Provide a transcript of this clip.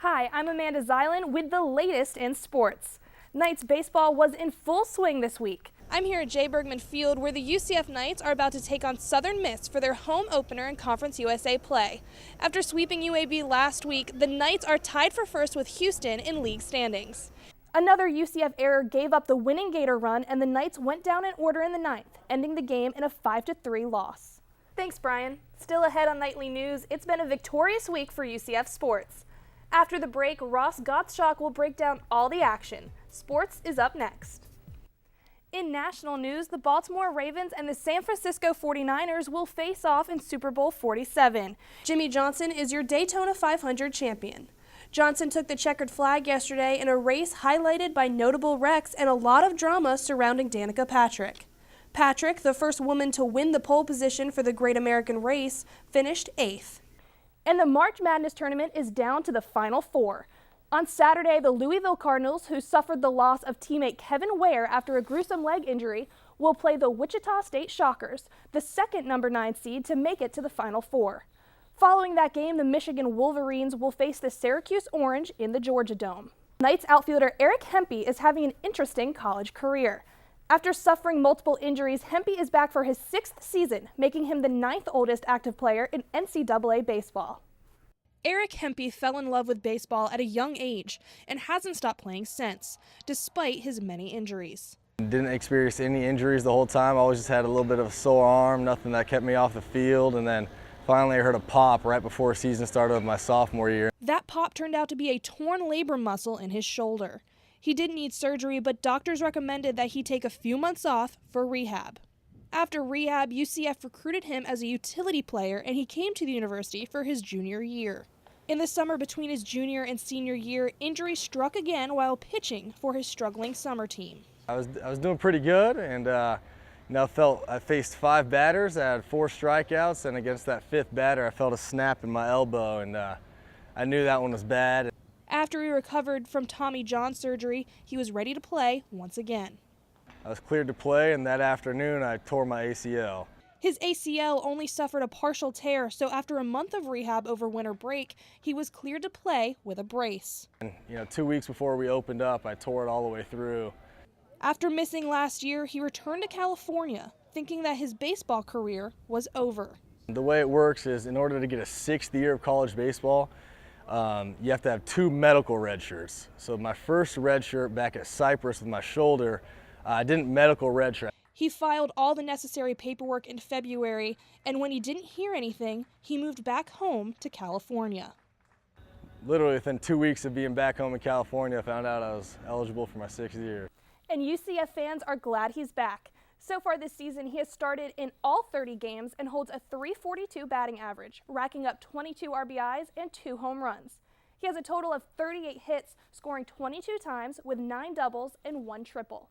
Hi, I'm Amanda Szylin with the latest in sports. Knights baseball was in full swing this week. I'm here at J. Bergman Field where the UCF Knights are about to take on Southern Miss for their home opener in Conference USA play. After sweeping UAB last week, the Knights are tied for first with Houston in league standings. Another UCF error gave up the winning Gator run and the Knights went down in order in the ninth, ending the game in a 5-3 loss. Thanks, Brian. Still ahead on Nightly News, it's been a victorious week for UCF sports. After the break, Ross Gottschalk will break down all the action. Sports is up next. In national news, the Baltimore Ravens and the San Francisco 49ers will face off in Super Bowl 47. Jimmy Johnson is your Daytona 500 champion. Johnson took the checkered flag yesterday in a race highlighted by notable wrecks and a lot of drama surrounding Danica Patrick. Patrick, the first woman to win the pole position for the Great American Race, finished 8th. And the March Madness tournament is down to the Final Four. On Saturday, the Louisville Cardinals, who suffered the loss of teammate Kevin Ware after a gruesome leg injury, will play the Wichita State Shockers, the second number 9 seed to make it to the Final Four. Following that game, the Michigan Wolverines will face the Syracuse Orange in the Georgia Dome. Knights outfielder Eric Hempe is having an interesting college career. After suffering multiple injuries, Hempe is back for his 6th season, making him the 9th oldest active player in NCAA baseball. Eric Hempe fell in love with baseball at a young age and hasn't stopped playing since, despite his many injuries. Didn't experience any injuries the whole time. I always just had a little bit of a sore arm, nothing that kept me off the field, and then finally I heard a pop right before season started of my sophomore year. That pop turned out to be a torn labrum muscle in his shoulder. He didn't need surgery, but doctors recommended that he take a few months off for rehab. After rehab, UCF recruited him as a utility player, and he came to the university for his junior year. In the summer between his junior and senior year, injury struck again while pitching for his struggling summer team. I was doing pretty good, and I faced 5 batters. I had 4 strikeouts, and against that 5th batter, I felt a snap in my elbow, and I knew that one was bad. After he recovered from Tommy John surgery, he was ready to play once again. I was cleared to play, and that afternoon I tore my ACL. His ACL only suffered a partial tear, so after a month of rehab over winter break, he was cleared to play with a brace. And, 2 weeks before we opened up, I tore it all the way through. After missing last year, he returned to California, thinking that his baseball career was over. The way it works is in order to get a 6th year of college baseball, you have to have 2 medical red shirts. So my first red shirt back at Cypress with my shoulder, I didn't medical red shirt. He filed all the necessary paperwork in February, and when he didn't hear anything, he moved back home to California. Literally within 2 weeks of being back home in California, I found out I was eligible for my 6th year. And UCF fans are glad he's back. So far this season, he has started in all 30 games and holds a .342 batting average, racking up 22 RBIs and 2 home runs. He has a total of 38 hits, scoring 22 times with 9 doubles and 1 triple.